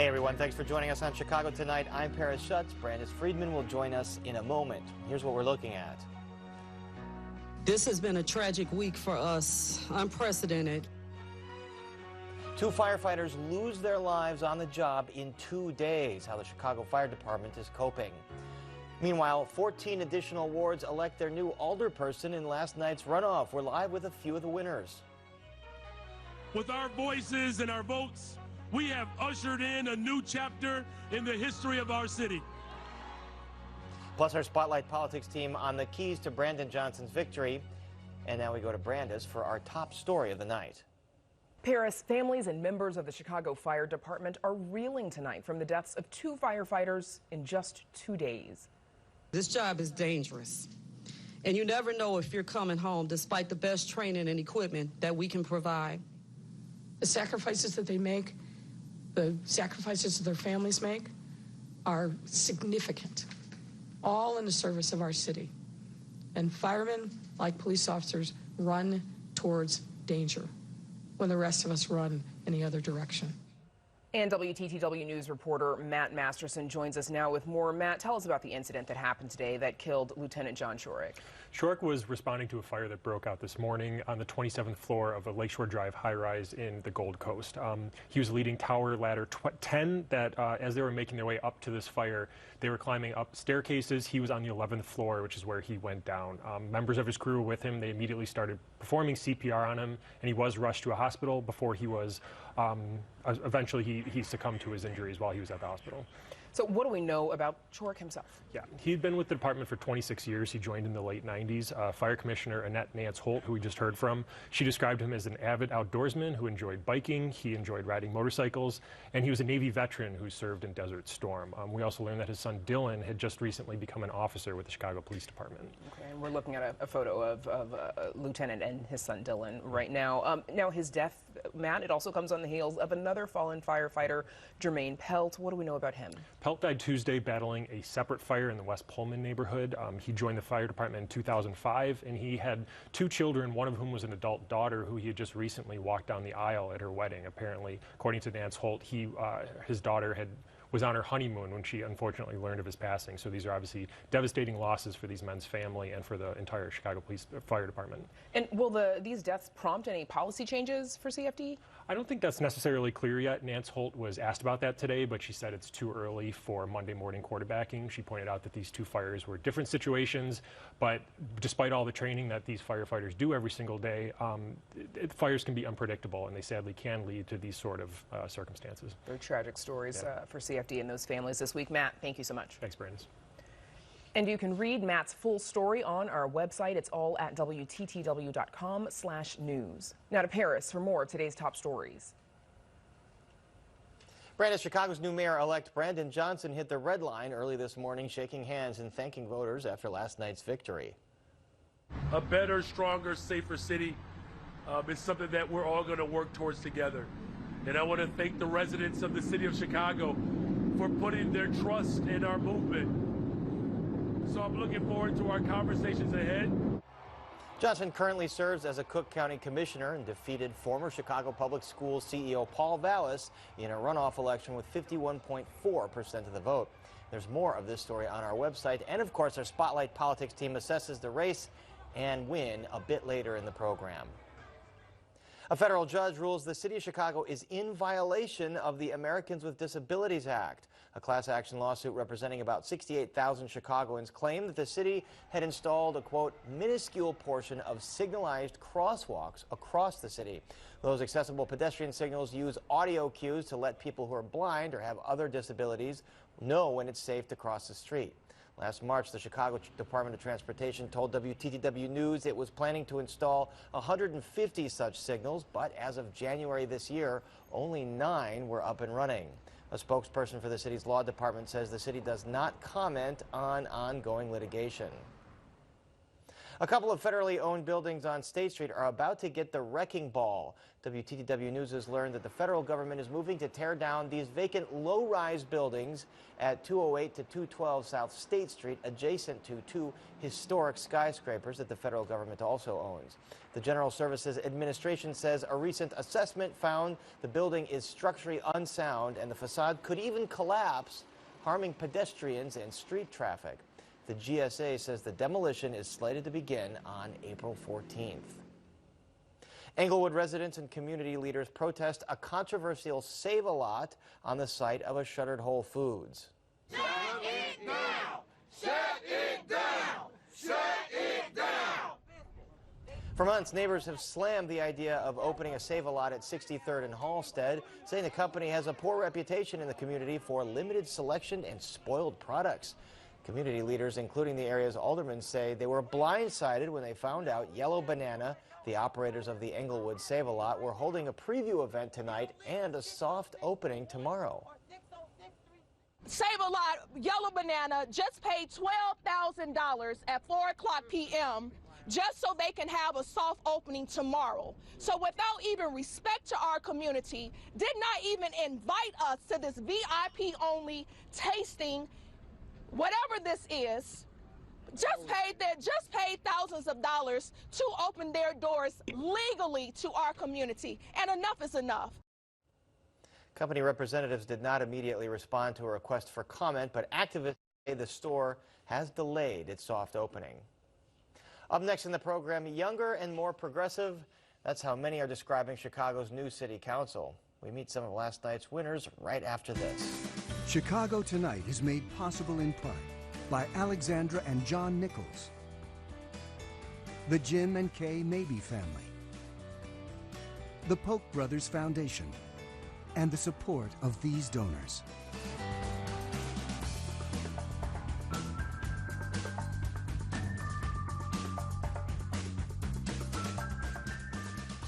Hey everyone, thanks for joining us on Chicago Tonight. I'm Paris Schutz. Brandis Friedman will join us in a moment. Here's what we're looking at. This has been a tragic week for us, unprecedented. 2 firefighters lose their lives on the job in 2 days. How the Chicago Fire Department is coping. Meanwhile, 14 additional wards elect their new alderperson in last night's runoff. We're live with a few of the winners. With our voices and our votes, we have ushered in a new chapter in the history of our city. Plus our Spotlight Politics team on the keys to Brandon Johnson's victory. And now we go to Brandis for our top story of the night. Paris, families and members of the Chicago Fire Department are reeling tonight from the deaths of 2 firefighters in just 2 days. This job is dangerous, and you never know if you're coming home despite the best training and equipment that we can provide. The sacrifices that they make, the sacrifices that their families make, are significant, all in the service of our city. And firemen, like police officers, run towards danger when the rest of us run in the other direction. And WTTW News reporter Matt Masterson joins us now with more. Matt, tell us about the incident that happened today that killed Lieutenant John Shorrock. Shorrock was responding to a fire that broke out this morning on the 27th floor of a Lakeshore Drive high-rise in the Gold Coast. He was leading tower ladder 10 that as they were making their way up to this fire, they were climbing up staircases. He was on the 11th floor, which is where he went down. Members of his crew were with him. They immediately started performing CPR on him, and he was rushed to a hospital before he was eventually he succumbed to his injuries while he was at the hospital. So what do we know about Shorrock himself? Yeah, he'd been with the department for 26 years. He joined in the late 90s. Fire Commissioner Annette Nance Holt, who we just heard from, she described him as an avid outdoorsman who enjoyed biking, he enjoyed riding motorcycles, and he was a Navy veteran who served in Desert Storm. We also learned that his son Dylan had just recently become an officer with the Chicago Police Department. Okay, and we're looking at a photo of Lieutenant and his son Dylan right now. Now his death, Matt, it also comes on the heels of another fallen firefighter, Jermaine Pelt. What do we know about him? Pelt died Tuesday battling a separate fire in the West Pullman neighborhood. He joined the fire department in 2005, and he had 2 children, one of whom was an adult daughter who he had just recently walked down the aisle at her wedding. Apparently, according to Nance Holt, his daughter was on her honeymoon when she unfortunately learned of his passing. So these are obviously devastating losses for these men's family and for the entire Chicago Police Fire Department. And will these deaths prompt any policy changes for CFD? I don't think that's necessarily clear yet. Nance Holt was asked about that today, but she said it's too early for Monday morning quarterbacking. She pointed out that these 2 fires were different situations, but despite all the training that these firefighters do every single day, fires can be unpredictable, and they sadly can lead to these sort of circumstances. Very tragic stories for CFD and those families this week. Matt, thank you so much. Thanks, Brandis. And you can read Matt's full story on our website. It's all at WTTW.com/news. Now to Paris for more of today's top stories. Brandis, Chicago's new mayor-elect Brandon Johnson hit the red line early this morning, shaking hands and thanking voters after last night's victory. A better, stronger, safer city is something that we're all going to work towards together. And I want to thank the residents of the city of Chicago for putting their trust in our movement. So I'm looking forward to our conversations ahead. Johnson currently serves as a Cook County Commissioner and defeated former Chicago Public Schools CEO Paul Vallis in a runoff election with 51.4% of the vote. There's more of this story on our website. And of course, our Spotlight Politics team assesses the race and win a bit later in the program. A federal judge rules the city of Chicago is in violation of the Americans with Disabilities Act. A class action lawsuit representing about 68,000 Chicagoans claimed that the city had installed a, quote, minuscule portion of signalized crosswalks across the city. Those accessible pedestrian signals use audio cues to let people who are blind or have other disabilities know when it's safe to cross the street. Last March, the Chicago Department of Transportation told WTTW News it was planning to install 150 such signals, but as of January this year, only 9 were up and running. A spokesperson for the city's law department says the city does not comment on ongoing litigation. A couple of federally owned buildings on State Street are about to get the wrecking ball. WTTW News has learned that the federal government is moving to tear down these vacant low-rise buildings at 208 to 212 South State Street, adjacent to two historic skyscrapers that the federal government also owns. The General Services Administration says a recent assessment found the building is structurally unsound and the facade could even collapse, harming pedestrians and street traffic. The GSA says the demolition is slated to begin on April 14th. Englewood residents and community leaders protest a controversial SaveALot on the site of a shuttered Whole Foods. Shut it down! Shut it down! Shut it down! For months, neighbors have slammed the idea of opening a SaveALot at 63rd and Halstead, saying the company has a poor reputation in the community for limited selection and spoiled products. Community leaders, including the area's aldermen, say they were blindsided when they found out Yellow Banana, the operators of the Englewood SaveALot, were holding a preview event tonight and a soft opening tomorrow. SaveALot, Yellow Banana, just paid $12,000 at 4:00 p.m. just so they can have a soft opening tomorrow. So without even respect to our community, did not even invite us to this VIP-only tasting, whatever this is, just paid thousands of dollars to open their doors legally to our community, and enough is enough. Company representatives did not immediately respond to a request for comment, but activists say the store has delayed its soft opening. Up next in the program, younger and more progressive. That's how many are describing Chicago's new city council. We meet some of last night's winners right after this. Chicago Tonight is made possible in part by Alexandra and John Nichols, the Jim and Kay Mabey family, the Polk Brothers Foundation, and the support of these donors.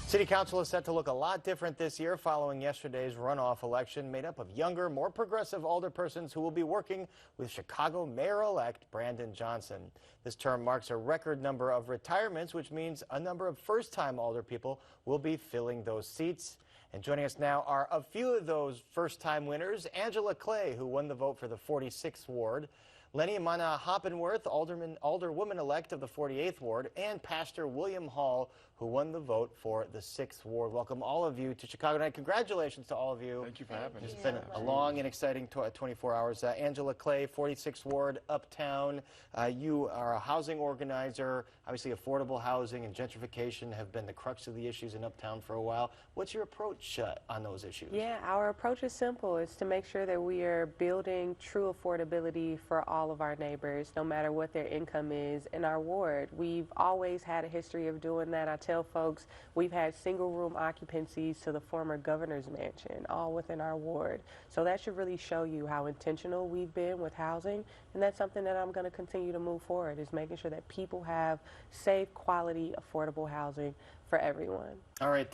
City Council is set to look a lot different this year following yesterday's runoff election made up of younger, more progressive alderpersons who will be working with Chicago Mayor-elect Brandon Johnson. This term marks a record number of retirements, which means a number of first-time alderpeople will be filling those seats. And joining us now are a few of those first-time winners: Angela Clay, who won the vote for the 46th Ward, Lenny Mana Hoppenworth, Alderwoman-elect of the 48th Ward, and Pastor William Hall, who won the vote for the 6th Ward. Welcome all of you to Chicago Night. Congratulations to all of you. Thank you for having us. It's been a long and exciting 24 hours. Angela Clay, 46th Ward, Uptown. You are a housing organizer. Obviously, affordable housing and gentrification have been the crux of the issues in Uptown for a while. What's your approach on those issues? Yeah, our approach is simple. It's to make sure that we are building true affordability for all of our neighbors, no matter what their income is in our ward. We've always had a history of doing that. I tell folks we've had single room occupancies to the former governor's mansion, all within our ward. So that should really show you how intentional we've been with housing, and that's something that I'm going to continue to move forward, is making sure that people have safe, quality, affordable housing for everyone. All right,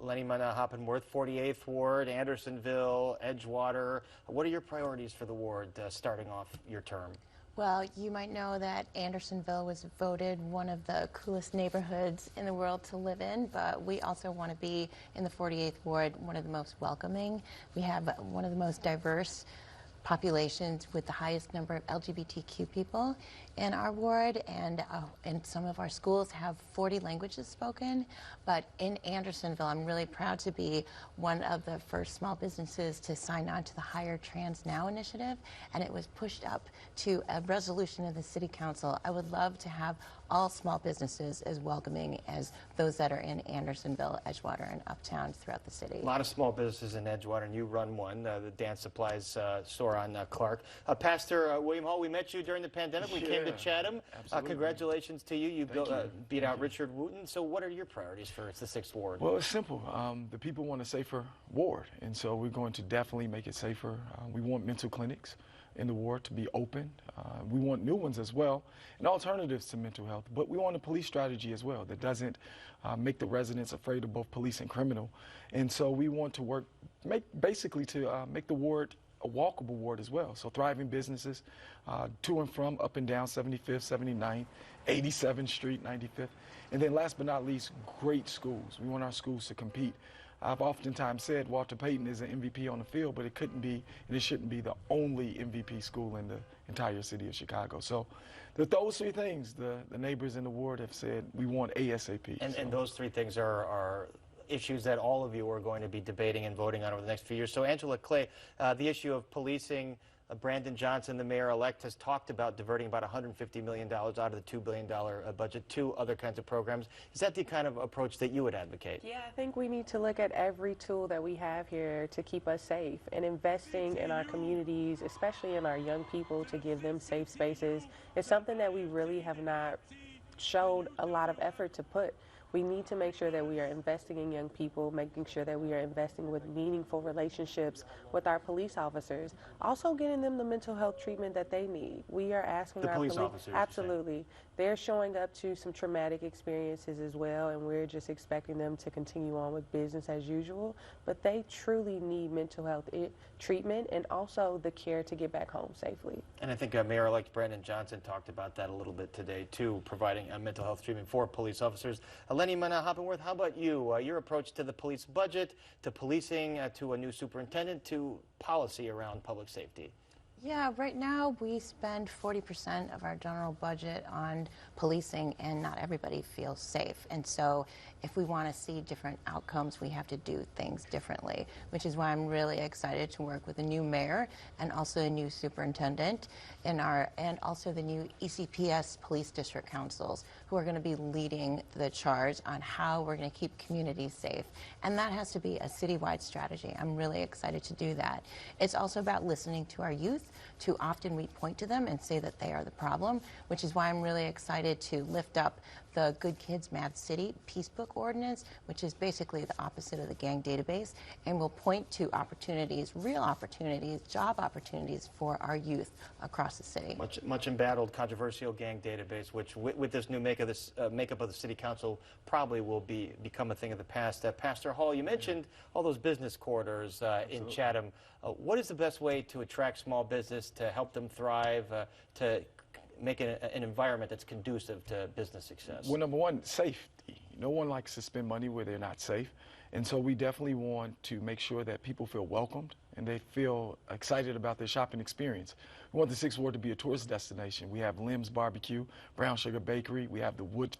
Lenny Mana Hoppenworth, 48th Ward, Andersonville, Edgewater. What are your priorities for the ward starting off your term? Well, you might know that Andersonville was voted one of the coolest neighborhoods in the world to live in, but we also want to be in the 48th Ward one of the most welcoming. We have one of the most diverse populations with the highest number of LGBTQ people in our ward, and some of our schools have 40 languages spoken. But in Andersonville, I'm really proud to be one of the first small businesses to sign on to the Hire Trans Now initiative, and it was pushed up to a resolution of the City Council. I would love to have all small businesses as welcoming as those that are in Andersonville, Edgewater, and Uptown throughout the city. A lot of small businesses in Edgewater, and you run one, the dance supplies store on Clark. Pastor William Hall, we met you during the pandemic. We came to Chatham. Congratulations to you. You beat out Richard Wooten. So what are your priorities for the 6th Ward? Well, it's simple. The people want a safer ward, and so we're going to definitely make it safer. We want mental clinics in the ward to be open. We want new ones as well, and alternatives to mental health. But we want a police strategy as well that doesn't make the residents afraid of both police and criminal. And so we want to work, basically to make the ward a walkable ward as well. So thriving businesses to and from, up and down 75th, 79th, 87th Street, 95th. And then last but not least, great schools. We want our schools to compete. I've oftentimes said Walter Payton is an MVP on the field, but it couldn't be and it shouldn't be the only MVP school in the entire city of Chicago. So those three things, the neighbors in the ward have said we want ASAP. And those three things are issues that all of you are going to be debating and voting on over the next few years. So Angela Clay, the issue of policing, Brandon Johnson, the mayor-elect, has talked about diverting about $150 million out of the $2 billion budget to other kinds of programs. Is that the kind of approach that you would advocate? Yeah, I think we need to look at every tool that we have here to keep us safe, and investing in our communities, especially in our young people, to give them safe spaces. It's something that we really have not showed a lot of effort to put. We need to make sure that we are investing in young people, making sure that we are investing with meaningful relationships with our police officers, also getting them the mental health treatment that they need. We are asking our police officers, absolutely. They're showing up to some traumatic experiences as well, and we're just expecting them to continue on with business as usual. But they truly need mental health treatment and also the care to get back home safely. And I think Mayor-elect Brandon Johnson talked about that a little bit today, too, providing mental health treatment for police officers. Lenny Hoppenworth, how about you? Your approach to the police budget, to policing, to a new superintendent, to policy around public safety? Yeah, right now we spend 40% of our general budget on policing, and not everybody feels safe. And so if we want to see different outcomes, we have to do things differently, which is why I'm really excited to work with a new mayor and also a new superintendent and also the new ECPS police district councils, who are going to be leading the charge on how we're going to keep communities safe. And that has to be a citywide strategy. I'm really excited to do that. It's also about listening to our youth. Too often we point to them and say that they are the problem, which is why I'm really excited to lift up the Good Kids Mad City Peace Book Ordinance, which is basically the opposite of the gang database, and will point to opportunities, real opportunities, job opportunities for our youth across the city. Much embattled, controversial gang database, which with this new makeup of the city council probably will become a thing of the past. Pastor Hall, you mentioned all those business corridors in Chatham. What is the best way to attract small business, to help them thrive, to make an environment that's conducive to business success? Well, number one, safety. No one likes to spend money where they're not safe. And so we definitely want to make sure that people feel welcomed and they feel excited about their shopping experience. We want the 6th Ward to be a tourist destination. We have Lim's Barbecue, Brown Sugar Bakery. We have the Wood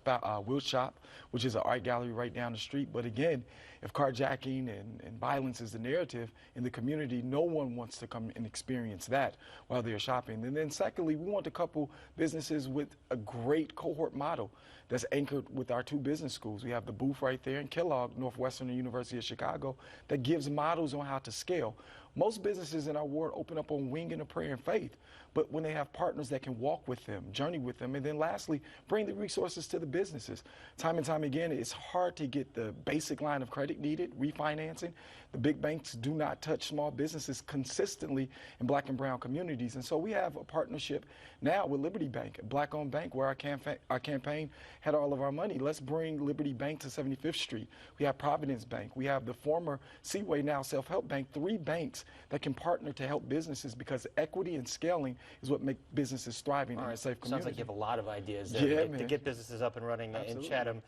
Shop, which is an art gallery right down the street. But again, if carjacking and violence is the narrative in the community, no one wants to come and experience that while they're shopping. And then secondly, we want to couple businesses with a great cohort model that's anchored with our 2 business schools. We have the booth right there in Kellogg, Northwestern University of Chicago, that gives models on how to scale. Most businesses in our ward open up on wing and a prayer and faith, but when they have partners that can walk with them, journey with them, and then lastly, bring the resources to the businesses. Time and time again, it's hard to get the basic line of credit needed, refinancing. The big banks do not touch small businesses consistently in black and brown communities. And so we have a partnership now with Liberty Bank, a black-owned bank, where our campaign had all of our money. Let's bring Liberty Bank to 75th Street. We have Providence Bank. We have the former Seaway, now Self-Help Bank, 3 banks that can partner to help businesses, because equity and scaling is what make businesses thriving in a safe community. Sounds like you have a lot of ideas there to get businesses up and running in Chatham.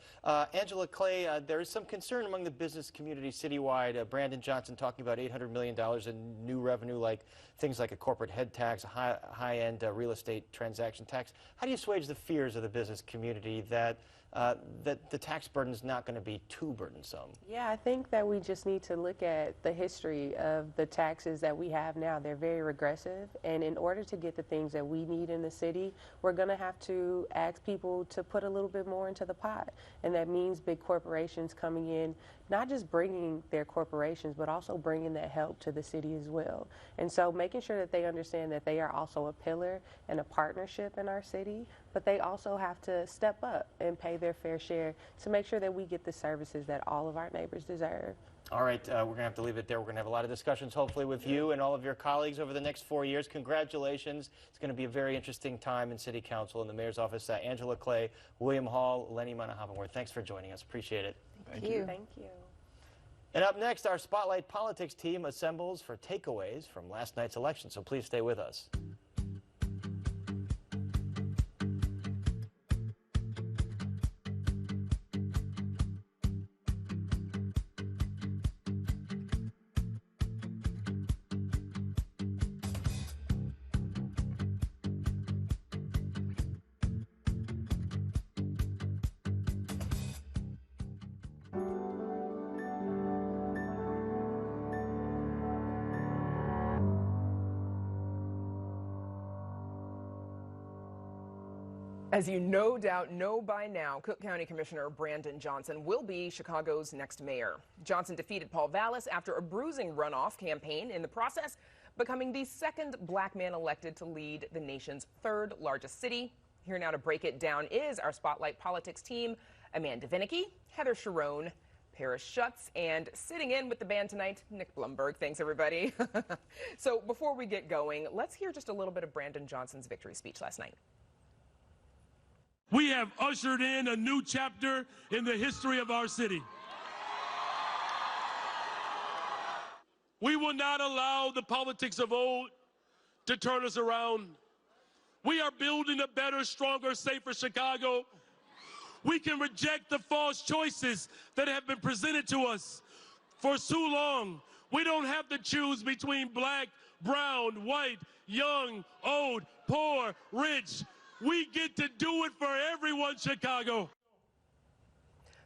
Angela Clay, there is some concern among the business community citywide. Brandon Johnson talking about $800 million in new revenue, like things like a corporate head tax, a high-end real estate transaction tax. How do you assuage the fears of the business community that the tax burden is not going to be too burdensome? Yeah, I think that we just need to look at the history of the taxes that we have now. They're very regressive, and in order to get the things that we need in the city, we're going to have to ask people to put a little bit more into the pot, and that means big corporations coming in, not just bringing their corporations, but also bringing that help to the city as well. And so making sure that they understand that they are also a pillar and a partnership in our city, but they also have to step up and pay their fair share to make sure that we get the services that all of our neighbors deserve. All right, we're going to have to leave it there. We're going to have a lot of discussions, hopefully, with you and all of your colleagues over the next 4 years. Congratulations. It's going to be a very interesting time in City Council, in the Mayor's office. Angela Clay, William Hall, Lenny Hoppenworth, thanks for joining us. Appreciate it. Thank you. Thank you. And up next, our Spotlight Politics team assembles for takeaways from last night's election, so please stay with us. As you no doubt know by now, Cook County Commissioner Brandon Johnson will be Chicago's next mayor. Johnson defeated Paul Vallis after a bruising runoff campaign, in the process becoming the second black man elected to lead the nation's third largest city. Here now to break it down is our Spotlight Politics team, Amanda Canary, Heather Sharon, Paris Schutz, and sitting in with the band tonight, Nick Blumberg. Thanks, everybody. So before we get going, let's hear just a little bit of Brandon Johnson's victory speech last night. We have ushered in a new chapter in the history of our city. We will not allow the politics of old to turn us around. We are building a better, stronger, safer Chicago. We can reject the false choices that have been presented to us for so long. We don't have to choose between black, brown, white, young, old, poor, rich. We get to do it for everyone, Chicago.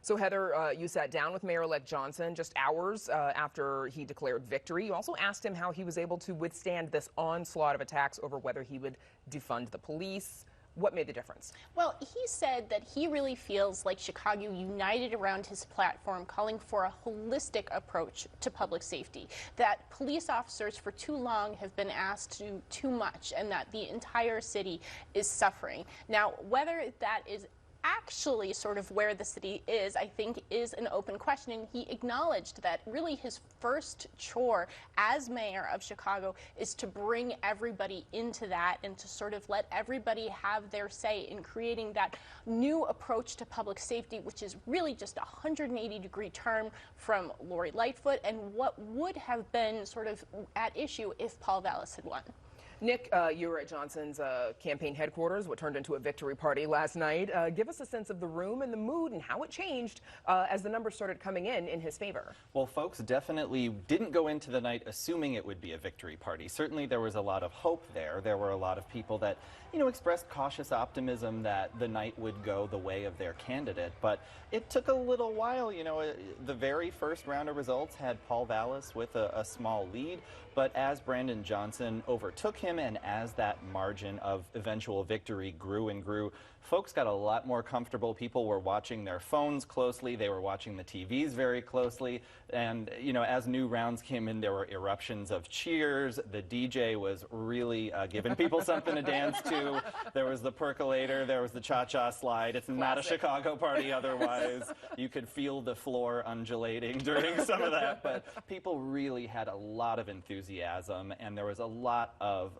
So, Heather, you sat down with Mayor-elect Johnson just hours after he declared victory. You also asked him how he was able to withstand this onslaught of attacks over whether he would defund the police. What made the difference? Well, he said that he really feels like Chicago united around his platform, calling for a holistic approach to public safety, that police officers for too long have been asked to do too much, and that the entire city is suffering. Now, whether that is actually sort of where the city is, I think, is an open question. And he acknowledged that really his first chore as mayor of Chicago is to bring everybody into that and to sort of let everybody have their say in creating that new approach to public safety, which is really just a 180-degree turn from Lori Lightfoot and what would have been sort of at issue if Paul Vallis had won. Nick, you were at Johnson's campaign headquarters, what turned into a victory party last night. Give us a sense of the room and the mood and how it changed as the numbers started coming in his favor. Well, folks definitely didn't go into the night assuming it would be a victory party. Certainly there was a lot of hope there. There were a lot of people that, expressed cautious optimism that the night would go the way of their candidate. But it took a little while. The very first round of results had Paul Vallis with a small lead. But as Brandon Johnson overtook him and as that margin of eventual victory grew and grew, folks got a lot more comfortable. People were watching their phones closely. They were watching the TVs very closely. And, as new rounds came in, there were eruptions of cheers. The DJ was really giving people something to dance to. There was the percolator. There was the cha-cha slide. It's not a Chicago party otherwise. You could feel the floor undulating during some of that. But people really had a lot of enthusiasm, and there was a lot of,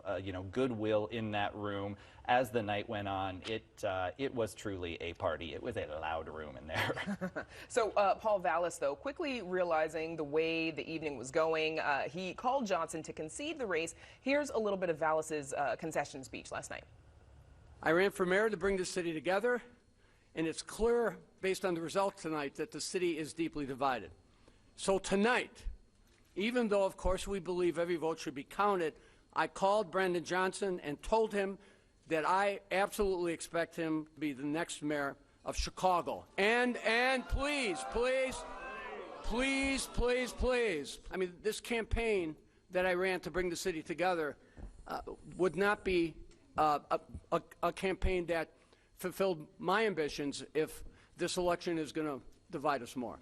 goodwill in that room. As the night went on, it was truly a party. It was a loud room in there. So Paul Vallis, though, quickly realizing the way the evening was going, he called Johnson to concede the race. Here's a little bit of Vallis's concession speech last night. I ran for mayor to bring the city together, and it's clear, based on the results tonight, that the city is deeply divided. So tonight, even though, of course, we believe every vote should be counted, I called Brandon Johnson and told him that I absolutely expect him to be the next mayor of Chicago. And please, I mean, this campaign that I ran to bring the city together would not be a campaign that fulfilled my ambitions if this election is going to divide us more.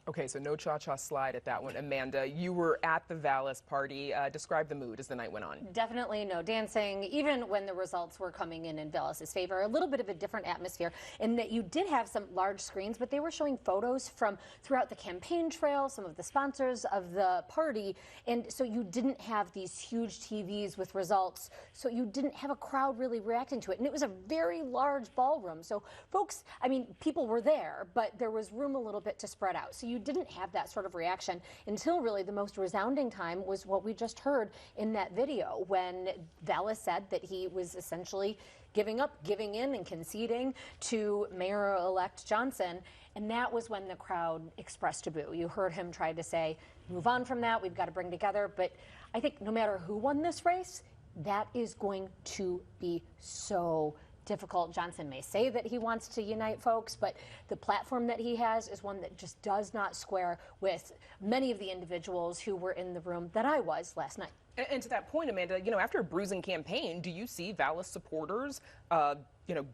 Okay, so no cha-cha slide at that one. Amanda, you were at the Vallis party. Describe the mood as the night went on. Definitely no dancing, even when the results were coming in Vallis's favor. A little bit of a different atmosphere in that you did have some large screens, but they were showing photos from throughout the campaign trail, some of the sponsors of the party, and so you didn't have these huge TVs with results, so you didn't have a crowd really reacting to it. And it was a very large ballroom, so folks, I mean, people were there, but there was room a little bit to spread out. So you didn't have that sort of reaction until really the most resounding time was what we just heard in that video when Vallis said that he was essentially giving up, giving in, and conceding to Mayor-elect Johnson. And that was when the crowd expressed a boo. You heard him try to say, move on from that, we've got to bring together. But I think no matter who won this race, that is going to be so difficult. Johnson may say that he wants to unite folks, but the platform that he has is one that just does not square with many of the individuals who were in the room that I was last night. And to that point, Amanda, after a bruising campaign, do you see Vallis supporters,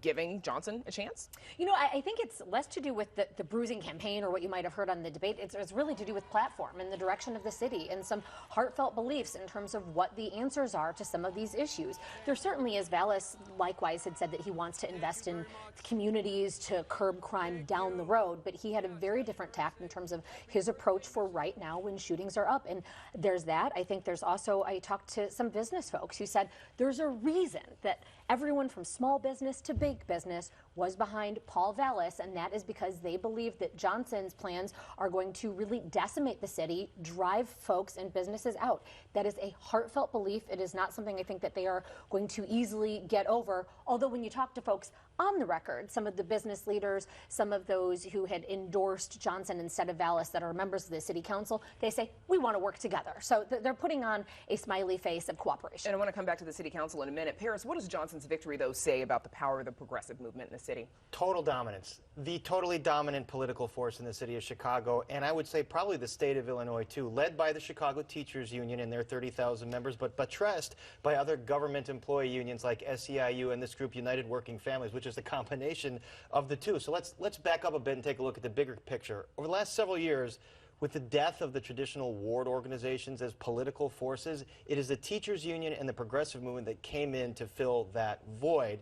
giving Johnson a chance? I think it's less to do with the bruising campaign or what you might have heard on the debate. It's really to do with platform and the direction of the city and some heartfelt beliefs in terms of what the answers are to some of these issues. There certainly is. Vallis likewise had said that he wants to invest in communities to curb crime down the road, but he had a very different tact in terms of his approach for right now when shootings are up. And there's that. I think there's also, I talked to some business folks who said there's a reason that everyone from small business to big business was behind Paul Vallis, and that is because they believe that Johnson's plans are going to really decimate the city, drive folks and businesses out. That is a heartfelt belief. It is not something I think that they are going to easily get over, although when you talk to folks on the record, some of the business leaders, some of those who had endorsed Johnson instead of Vallis that are members of the city council, they say, we want to work together. So they're putting on a smiley face of cooperation. And I want to come back to the city council in a minute. Paris, what does Johnson's victory, though, say about the power of the progressive movement in the city? Total dominance. The totally dominant political force in the city of Chicago, and I would say probably the state of Illinois, too, led by the Chicago Teachers Union and their 30,000 members, but buttressed by other government employee unions like SEIU and this group United Working Families, which is a combination of the two. So let's back up a bit and take a look at the bigger picture. Over the last several years, with the death of the traditional ward organizations as political forces, it is the teachers union and the progressive movement that came in to fill that void.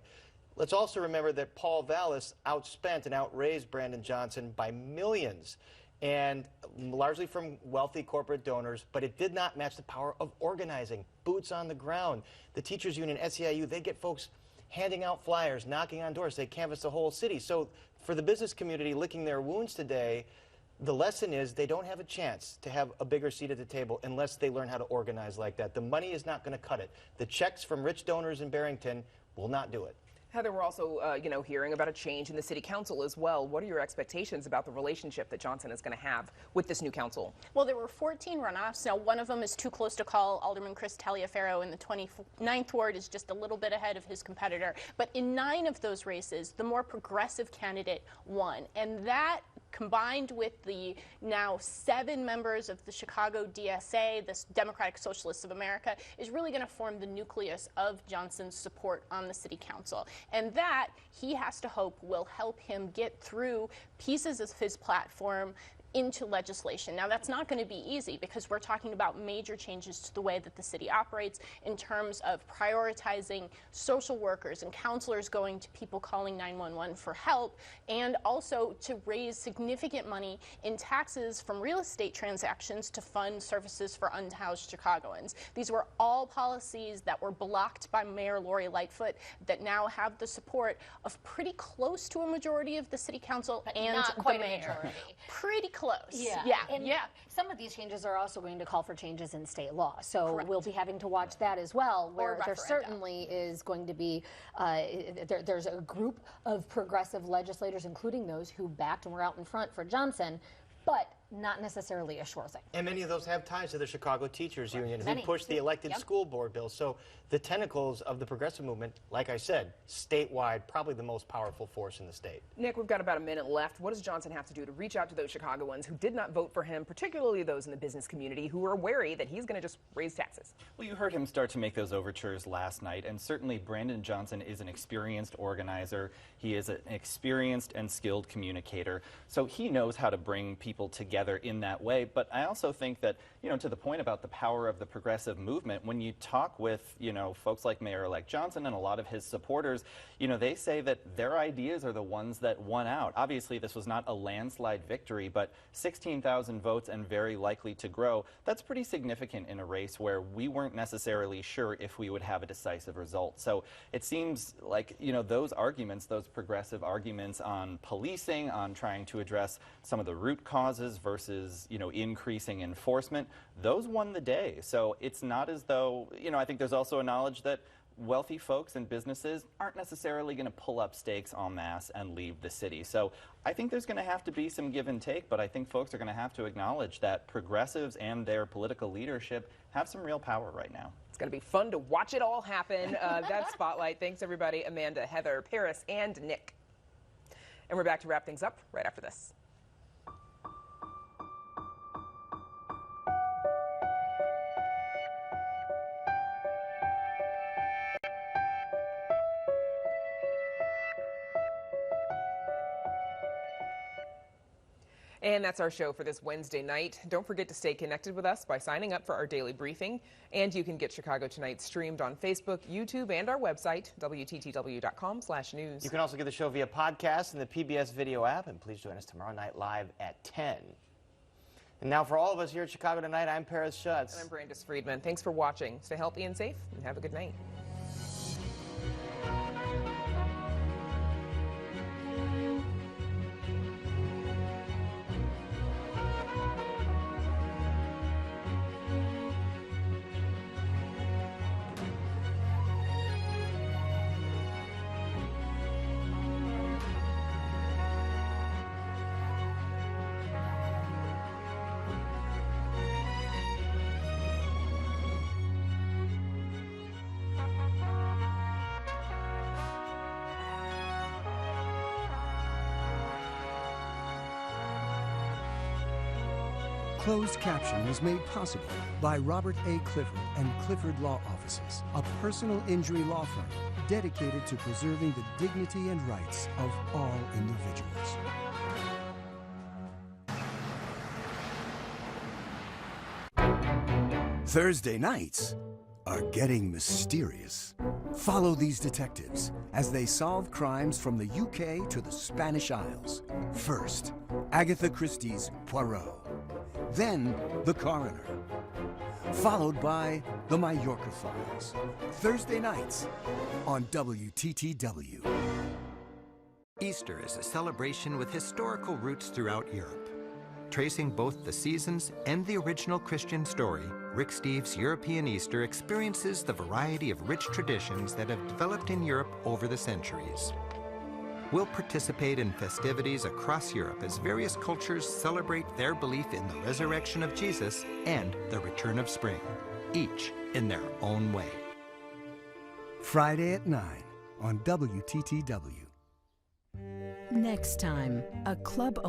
Let's also remember that Paul Vallis outspent and outraised Brandon Johnson by millions, and largely from wealthy corporate donors, but it did not match the power of organizing, boots on the ground. The teachers union, SEIU, they get folks handing out flyers, knocking on doors. They canvass the whole city. So for the business community licking their wounds today, the lesson is they don't have a chance to have a bigger seat at the table unless they learn how to organize like that. The money is not going to cut it. The checks from rich donors in Barrington will not do it. Heather, we're also, hearing about a change in the city council as well. What are your expectations about the relationship that Johnson is going to have with this new council? Well, there were 14 runoffs. Now, one of them is too close to call. Alderman Chris Taliaferro in the 29th ward is just a little bit ahead of his competitor. But in 9 of those races, the more progressive candidate won. And that, combined with the now 7 members of the Chicago DSA, the Democratic Socialists of America, is really going to form the nucleus of Johnson's support on the city council. And that, he has to hope, will help him get through pieces of his platform into legislation. Now, that's not going to be easy because we're talking about major changes to the way that the city operates in terms of prioritizing social workers and counselors going to people calling 911 for help, and also to raise significant money in taxes from real estate transactions to fund services for unhoused Chicagoans. These were all policies that were blocked by Mayor Lori Lightfoot that now have the support of pretty close to a majority of the city council and not quite the a mayor. majority. Pretty close. Yeah. Some of these changes are also going to call for changes in state law. So Correct. We'll be having to watch that as well, where there referenda. certainly is going to be, there's a group of progressive legislators, including those who backed and were out in front for Johnson, but not necessarily a sure thing. And many of those have ties to the Chicago Teachers Union, who Many. pushed the elected school board bill. So the tentacles of the progressive movement, like I said, statewide, probably the most powerful force in the state. Nick, we've got about a minute left. What does Johnson have to do to reach out to those Chicagoans who did not vote for him, particularly those in the business community who are wary that he's going to just raise taxes? Well, you heard him start to make those overtures last night, and certainly Brandon Johnson is an experienced organizer. He is an experienced and skilled communicator, so he knows how to bring people together in that way. But I also think that, to the point about the power of the progressive movement, when you talk with, folks like Mayor-elect Johnson and a lot of his supporters, they say that their ideas are the ones that won out. Obviously, this was not a landslide victory, but 16,000 votes and very likely to grow. That's pretty significant in a race where we weren't necessarily sure if we would have a decisive result. So it seems like, those arguments, those progressive arguments on policing, on trying to address some of the root causes versus, increasing enforcement, those won the day. So it's not as though, I think there's also a knowledge that wealthy folks and businesses aren't necessarily going to pull up stakes en masse and leave the city. So I think there's going to have to be some give and take, but I think folks are going to have to acknowledge that progressives and their political leadership have some real power right now. It's going to be fun to watch it all happen. That's Spotlight. Thanks, everybody. Amanda, Heather, Paris, and Nick. And we're back to wrap things up right after this. And that's our show for this Wednesday night. Don't forget to stay connected with us by signing up for our daily briefing. And you can get Chicago Tonight streamed on Facebook, YouTube, and our website, WTTW.com/news. You can also get the show via podcast and the PBS video app. And please join us tomorrow night live at 10. And now for all of us here at Chicago Tonight, I'm Paris Schutz. And I'm Brandis Friedman. Thanks for watching. Stay healthy and safe, and have a good night. Closed caption was made possible by Robert A. Clifford and Clifford Law Offices, a personal injury law firm dedicated to preserving the dignity and rights of all individuals. Thursday nights are getting mysterious. Follow these detectives as they solve crimes from the UK to the Spanish Isles. First, Agatha Christie's Poirot. Then, The Coroner. Followed by The Mallorca Files. Thursday nights on WTTW. Easter is a celebration with historical roots throughout Europe. Tracing both the seasons and the original Christian story, Rick Steves' European Easter experiences the variety of rich traditions that have developed in Europe over the centuries. We'll participate in festivities across Europe as various cultures celebrate their belief in the resurrection of Jesus and the return of spring, each in their own way. Friday at 9 on WTTW. Next time, a club